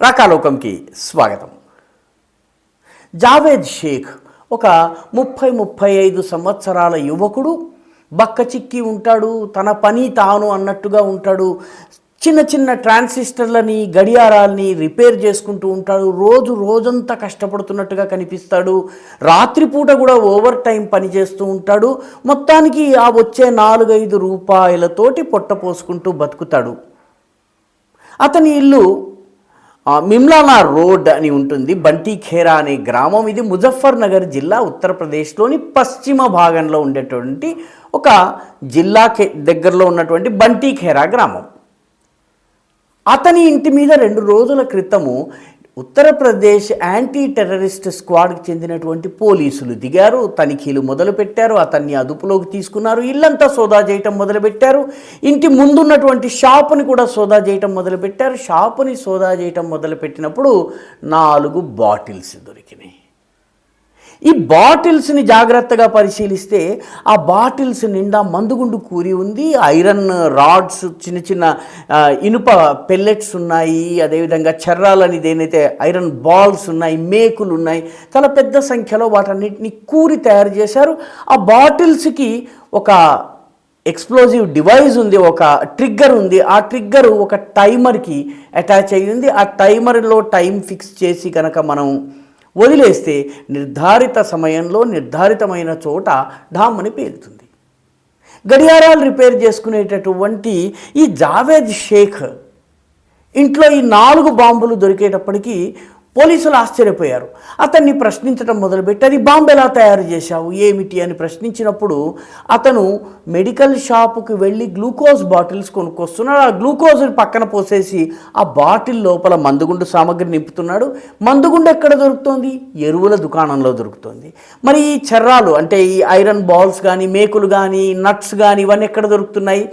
రాకాలోకంకి స్వాగతం. జావేద్ షేక్ ఒక 30-35 సంవత్సరాల యువకుడు. బక్కచిక్కి ఉంటాడు, తన పని తాను అన్నట్టుగా ఉంటాడు. చిన్న చిన్న ట్రాన్సిస్టర్లని గడియారాలని రిపేర్ చేసుకుంటూ ఉంటాడు. రోజంతా కష్టపడుతున్నట్టుగా కనిపిస్తాడు. రాత్రిపూట కూడా ఓవర్ టైం పని చేస్తూ ఉంటాడు. మొత్తానికి ఆ వచ్చే 4-5 రూపాయలతోటి పొట్ట పోసుకుంటూ బతుకుతాడు. అతని ఇల్లు మిమ్లానా రోడ్ అని ఉంటుంది. బంటీఖేరా అనే గ్రామం. ఇది ముజఫర్నగర్ జిల్లా, ఉత్తరప్రదేశ్లోని పశ్చిమ భాగంలో ఉండేటువంటి ఒక జిల్లాకి దగ్గరలో ఉన్నటువంటి బంటీఖేరా గ్రామం. అతని ఇంటి మీద 2 రోజుల క్రితము ఉత్తరప్రదేశ్ యాంటీ టెర్రరిస్ట్ స్క్వాడ్కి చెందినటువంటి పోలీసులు దిగారు. తనిఖీలు మొదలుపెట్టారు. అతన్ని అదుపులోకి తీసుకున్నారు. ఇల్లంతా సోదా చేయటం మొదలుపెట్టారు. ఇంటి ముందున్నటువంటి షాపుని కూడా సోదా చేయటం మొదలుపెట్టారు. షాపుని సోదా చేయటం మొదలుపెట్టినప్పుడు 4 బాటిల్స్ దొరికినాయి. ఈ బాటిల్స్ని జాగ్రత్తగా పరిశీలిస్తే ఆ బాటిల్స్ నిండా మందుగుండు కూరి ఉంది. ఐరన్ రాడ్స్, చిన్న చిన్న ఇనుప పెల్లెట్స్ ఉన్నాయి. అదేవిధంగా చర్రాలని దేనైతే ఐరన్ బాల్స్ ఉన్నాయి, మేకులు ఉన్నాయి. చాలా పెద్ద సంఖ్యలో వాటన్నిటిని కూరి తయారు చేశారు. ఆ బాటిల్స్కి ఒక ఎక్స్ప్లోజివ్ డివైస్ ఉంది, ఒక ట్రిగ్గర్ ఉంది. ఆ ట్రిగ్గర్ ఒక టైమర్కి అటాచ్ అయ్యి ఉంది. ఆ టైమర్లో టైం ఫిక్స్ చేసి కనుక మనం వదిలేస్తే నిర్ధారిత సమయంలో నిర్ధారితమైన చోట ఢామ్మని పేలుతుంది. గడియారాలు రిపేర్ చేసుకునేటటువంటి ఈ జావేద్ షేక్ ఇంట్లో ఈ 4 బాంబులు దొరికేటప్పటికీ పోలీసులు ఆశ్చర్యపోయారు. అతన్ని ప్రశ్నించడం మొదలుపెట్టారు. ఈ బాంబు ఎలా తయారు చేశావు, ఏమిటి అని ప్రశ్నించినప్పుడు అతను మెడికల్ షాపుకి వెళ్ళి గ్లూకోజ్ బాటిల్స్ కొనుక్కొస్తున్నాడు. ఆ గ్లూకోజ్ పక్కన పోసేసి ఆ బాటిల్ లోపల మందుగుండు సామాగ్రి నింపుతున్నాడు. మందుగుండు ఎక్కడ దొరుకుతుంది? ఎరువుల దుకాణంలో దొరుకుతుంది. మరి ఈ చర్రాలు అంటే ఈ ఐరన్ బాల్స్ కానీ, మేకులు కానీ, నట్స్ కానీ ఇవన్నీ ఎక్కడ దొరుకుతున్నాయి?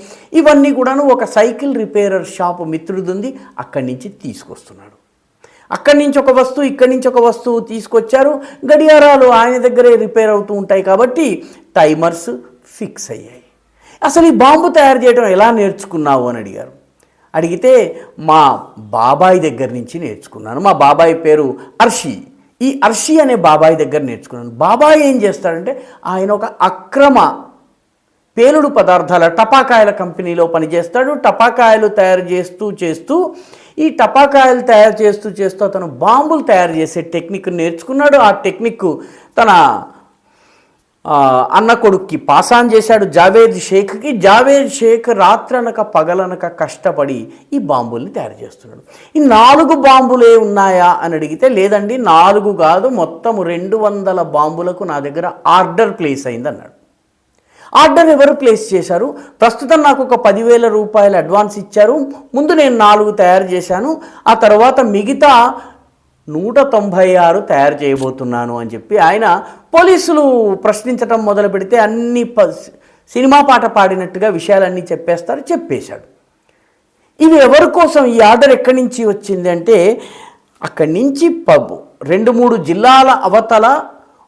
ఇవన్నీ కూడాను ఒక సైకిల్ రిపేరర్ షాపు మిత్రుడు ఉంది, అక్కడి నుంచి తీసుకొస్తున్నాడు. అక్కడి నుంచి ఒక వస్తువు, ఇక్కడి నుంచి ఒక వస్తువు తీసుకొచ్చారు. గడియారాలు ఆయన దగ్గరే రిపేర్ అవుతూ ఉంటాయి కాబట్టి టైమర్స్ ఫిక్స్ అయ్యాయి. అసలు ఈ బాంబు తయారు చేయడం ఎలా నేర్చుకున్నావు అని అడిగారు. అడిగితే మా బాబాయ్ దగ్గర నుంచి నేర్చుకున్నాను. మా బాబాయ్ పేరు అర్షి. ఈ అర్షి అనే బాబాయ్ దగ్గర నేర్చుకున్నాను. బాబాయ్ ఏం చేస్తాడంటే ఆయన ఒక అక్రమ పేలుడు పదార్థాల టపాకాయల కంపెనీలో పనిచేస్తాడు. టపాకాయలు తయారు చేస్తూ ఈ టపాకాయలు తయారు చేస్తూ అతను బాంబులు తయారు చేసే టెక్నిక్ నేర్చుకున్నాడు. ఆ టెక్నిక్ తన అన్న కొడుక్కి పాసాన్ చేశాడు, జావేద్ షేక్కి. జావేద్ షేక్ రాత్రనక పగలనక కష్టపడి ఈ బాంబుల్ని తయారు చేస్తున్నాడు. ఈ 4 బాంబులే ఉన్నాయా అని అడిగితే లేదండి, 4 కాదు, మొత్తం 200 బాంబులకు నా దగ్గర ఆర్డర్ ప్లేస్ అయింది అన్నాడు. ఆర్డర్ ఎవరు ప్లేస్ చేశారు? ప్రస్తుతం నాకు ఒక 10,000 రూపాయలు అడ్వాన్స్ ఇచ్చారు. ముందు నేను 4 తయారు చేశాను, ఆ తర్వాత మిగతా 196 తయారు చేయబోతున్నాను అని చెప్పి ఆయన పోలీసులు ప్రశ్నించడం మొదలు పెడితే అన్ని సినిమా పాట పాడినట్టుగా విషయాలన్నీ చెప్పేశాడు. ఇవి ఎవరి కోసం, ఈ ఆర్డర్ ఎక్కడి నుంచి వచ్చింది అంటే అక్కడి నుంచి 2-3 జిల్లాల అవతల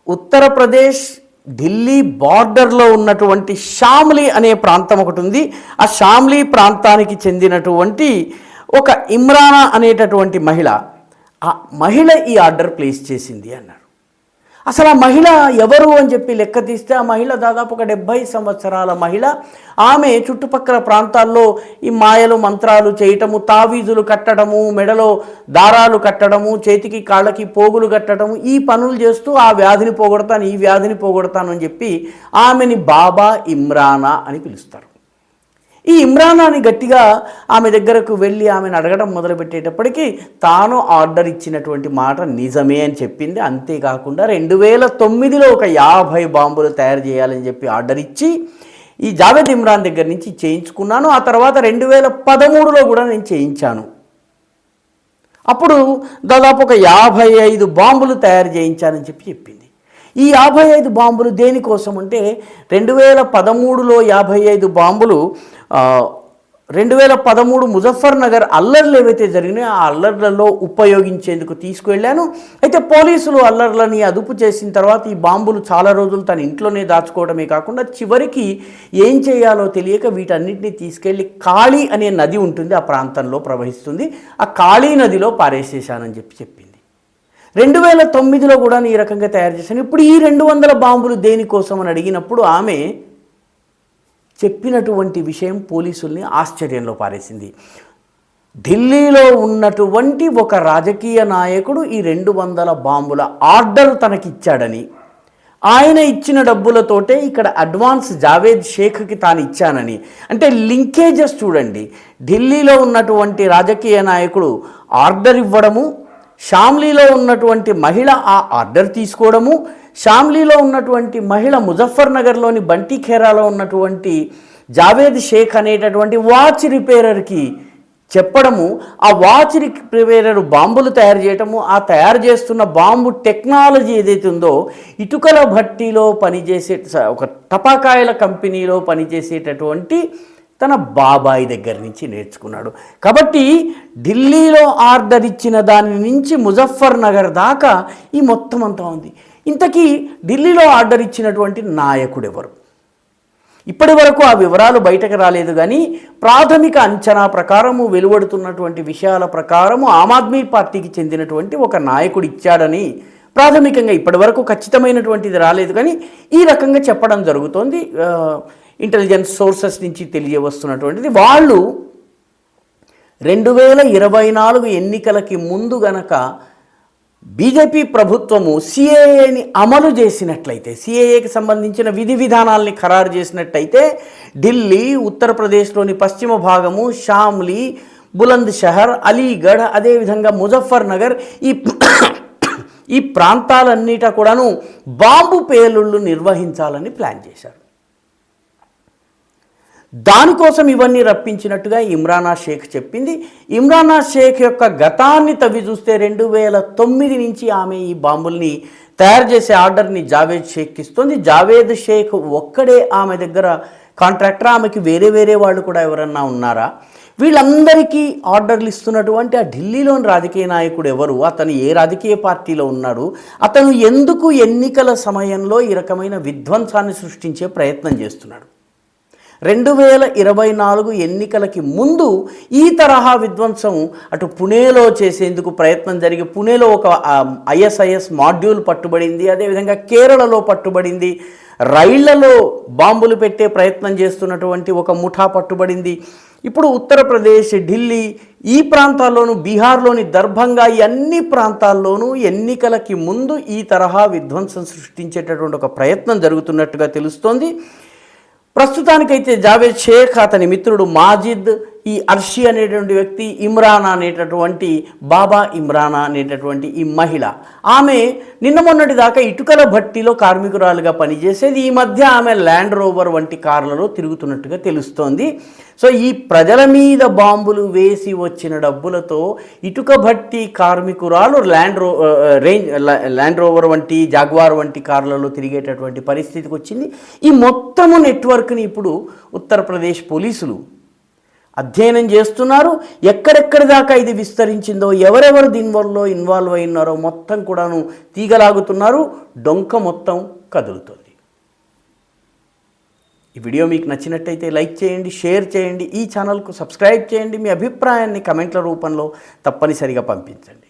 ఉత్తరప్రదేశ్ ఢిల్లీ బార్డర్లో ఉన్నటువంటి షామ్లీ అనే ప్రాంతం ఒకటి ఉంది. ఆ షామ్లీ ప్రాంతానికి చెందినటువంటి ఒక ఇమ్రానా అనేటటువంటి మహిళ, ఆ మహిళ ఈ ఆర్డర్ ప్లేస్ చేసింది అన్నారు. అసలు ఆ మహిళ ఎవరు అని చెప్పి లెక్క తీస్తే ఆ మహిళ దాదాపు ఒక 70 సంవత్సరాల మహిళ. ఆమె చుట్టుపక్కల ప్రాంతాల్లో ఈ మాయలు మంత్రాలు చేయటము, తావీజులు కట్టడము, మెడలో దారాలు కట్టడము, చేతికి కాళ్ళకి పోగులు కట్టడము, ఈ పనులు చేస్తూ ఆ వ్యాధిని పోగొడతాను, ఈ వ్యాధిని పోగొడతాను అని చెప్పి ఆమెని బాబా ఇమ్రానా అని పిలుస్తారు. ఈ ఇమ్రానాని గట్టిగా ఆమె దగ్గరకు వెళ్ళి ఆమెను అడగడం మొదలుపెట్టేటప్పటికీ తాను ఆర్డర్ ఇచ్చినటువంటి మాట నిజమే అని చెప్పింది. అంతేకాకుండా 2009లో ఒక 50 బాంబులు తయారు చేయాలని చెప్పి ఆర్డర్ ఇచ్చి ఈ జావేద్ ఇమ్రాన్ దగ్గర నుంచి చేయించుకున్నాను. ఆ తర్వాత 2013లో కూడా నేను చేయించాను. అప్పుడు దాదాపు ఒక 55 బాంబులు తయారు చేయించానని చెప్పింది. ఈ 55 బాంబులు దేనికోసం అంటే 2013లో 55 బాంబులు 2013 ముజఫర్ నగర్ అల్లర్లు ఏవైతే జరిగినాయో ఆ అల్లర్లలో ఉపయోగించేందుకు తీసుకువెళ్ళాను. అయితే పోలీసులు అల్లర్లని అదుపు చేసిన తర్వాత ఈ బాంబులు చాలా రోజులు తన ఇంట్లోనే దాచుకోవడమే కాకుండా చివరికి ఏం చేయాలో తెలియక వీటన్నిటిని తీసుకెళ్ళి కాళీ అనే నది ఉంటుంది, ఆ ప్రాంతంలో ప్రవహిస్తుంది, ఆ కాళీ నదిలో పారేసేశానని చెప్పింది. 2009లో కూడా ఈ రకంగా తయారు చేశాను. ఇప్పుడు ఈ 200 బాంబులు దేనికోసం అని అడిగినప్పుడు ఆమె చెప్పినటువంటి విషయం పోలీసుల్ని ఆశ్చర్యంలో పారేసింది. ఢిల్లీలో ఉన్నటువంటి ఒక రాజకీయ నాయకుడు ఈ 200 బాంబుల ఆర్డర్ తనకిచ్చాడని, ఆయన ఇచ్చిన డబ్బులతోటే ఇక్కడ అడ్వాన్స్ జావేద్ షేఖ్కి తాను ఇచ్చానని, అంటే లింకేజెస్ చూడండి. ఢిల్లీలో ఉన్నటువంటి రాజకీయ నాయకుడు ఆర్డర్ ఇవ్వడము, షామ్లీలో ఉన్నటువంటి మహిళ ఆ ఆర్డర్ తీసుకోవడము, షామ్లీలో ఉన్నటువంటి మహిళ ముజఫర్ నగర్లోని బంటి ఖేరాలో ఉన్నటువంటి జావేద్ షేక్ అనేటటువంటి వాచ్ రిపేరర్కి చెప్పడము, ఆ వాచ్ రిపేరర్ బాంబులు తయారు చేయటము, ఆ తయారు చేస్తున్న బాంబు టెక్నాలజీ ఏదైతే ఉందో ఇటుకల భట్టీలో పనిచేసే ఒక టపాకాయల కంపెనీలో పనిచేసేటటువంటి తన బాబాయి దగ్గర నుంచి నేర్చుకున్నాడు. కాబట్టి ఢిల్లీలో ఆర్డర్ ఇచ్చిన దాని నుంచి ముజఫర్ నగర్ దాకా ఈ మొత్తం అంతా ఉంది. ఇంతకీ ఢిల్లీలో ఆర్డర్ ఇచ్చినటువంటి నాయకుడు ఎవరు? ఇప్పటి వరకు ఆ వివరాలు బయటకు రాలేదు. కానీ ప్రాథమిక అంచనా ప్రకారము, వెలువడుతున్నటువంటి విషయాల ప్రకారము ఆమ్ ఆద్మీ పార్టీకి చెందినటువంటి ఒక నాయకుడు ఇచ్చాడని ప్రాథమికంగా ఇప్పటి వరకు ఖచ్చితమైనటువంటిది రాలేదు, కానీ ఈ రకంగా చెప్పడం జరుగుతోంది. ఇంటెలిజెన్స్ సోర్సెస్ నుంచి తెలియవస్తున్నటువంటిది. వాళ్ళు 2024 ఎన్నికలకి ముందు గనక బీజేపీ ప్రభుత్వము సిఏఏని అమలు చేసినట్లయితే, సిఏఏకి సంబంధించిన విధి విధానాల్ని ఖరారు చేసినట్టయితే ఢిల్లీ, ఉత్తరప్రదేశ్లోని పశ్చిమ భాగము, షామ్లీ, బులంద్ షహర్, అలీగఢ్, అదేవిధంగా ముజఫర్ నగర్ ఈ ప్రాంతాలన్నిటా కూడాను బాంబు పేలుళ్ళు నిర్వహించాలని ప్లాన్ చేశారు. దానికోసం ఇవన్నీ రప్పించినట్టుగా ఇమ్రానా షేక్ చెప్పింది. ఇమ్రానా షేక్ యొక్క గతాన్ని తవ్వి చూస్తే 2009 నుంచి ఆమె ఈ బాంబుల్ని తయారు చేసే ఆర్డర్ని జావేద్ షేక్కి ఇస్తుంది. జావేద్ షేక్ ఒక్కడే ఆమె దగ్గర కాంట్రాక్టర్, ఆమెకి వేరే వాళ్ళు కూడా ఎవరన్నా ఉన్నారా? వీళ్ళందరికీ ఆర్డర్లు ఇస్తున్నటువంటి ఆ ఢిల్లీలోని రాజకీయ నాయకుడు ఎవరు? అతను ఏ రాజకీయ పార్టీలో ఉన్నాడు? అతను ఎందుకు ఎన్నికల సమయంలో ఈ రకమైన విధ్వంసాన్ని సృష్టించే ప్రయత్నం చేస్తున్నాడు? 2024 ఎన్నికలకి ముందు ఈ తరహా విధ్వంసం అటు పుణేలో చేసేందుకు ప్రయత్నం జరిగి, పుణేలో ఒక ఐఎస్ఐఎస్ మాడ్యూల్ పట్టుబడింది, అదేవిధంగా కేరళలో పట్టుబడింది, రైళ్లలో బాంబులు పెట్టే ప్రయత్నం చేస్తున్నటువంటి ఒక ముఠా పట్టుబడింది. ఇప్పుడు ఉత్తరప్రదేశ్, ఢిల్లీ ఈ ప్రాంతాల్లోనూ, బీహార్లోని దర్భంగా, ఈ అన్ని ప్రాంతాల్లోనూ ఎన్నికలకి ముందు ఈ తరహా విధ్వంసం సృష్టించేటటువంటి ఒక ప్రయత్నం జరుగుతున్నట్టుగా తెలుస్తోంది. ప్రస్తుతానికైతే జావేద్ షేక్, అతని మిత్రుడు మాజిద్, ఈ అర్షి అనేటువంటి వ్యక్తి, ఇమ్రానా అనేటటువంటి బాబా ఇమ్రానా అనేటటువంటి ఈ మహిళ, ఆమె నిన్న మొన్నటి దాకా ఇటుకల భట్టిలో కార్మికురాలుగా పనిచేసేది. ఈ మధ్య ఆమె ల్యాండ్ రోవర్ వంటి కార్లలో తిరుగుతున్నట్టుగా తెలుస్తోంది. సో ఈ ప్రజల మీద బాంబులు వేసి వచ్చిన డబ్బులతో ఇటుక భట్టి కార్మికురాలు ల్యాండ్ రోవర్ వంటి, జాగ్వార్ వంటి కార్లలో తిరిగేటటువంటి పరిస్థితికి వచ్చింది. ఈ మొత్తము నెట్వర్క్ని ఇప్పుడు ఉత్తరప్రదేశ్ పోలీసులు అధ్యయనం చేస్తున్నారు. ఎక్కడెక్కడి దాకా ఇది విస్తరించిందో, ఎవరెవరు దీనివల్ల ఇన్వాల్వ్ అయి ఉన్నారో మొత్తం కూడాను తీగలాగుతున్నారు. డొంక మొత్తం కదులుతుంది. ఈ వీడియో మీకు నచ్చినట్టయితే లైక్ చేయండి, షేర్ చేయండి, ఈ ఛానల్కు సబ్స్క్రైబ్ చేయండి. మీ అభిప్రాయాన్ని కమెంట్ల రూపంలో తప్పనిసరిగా పంపించండి.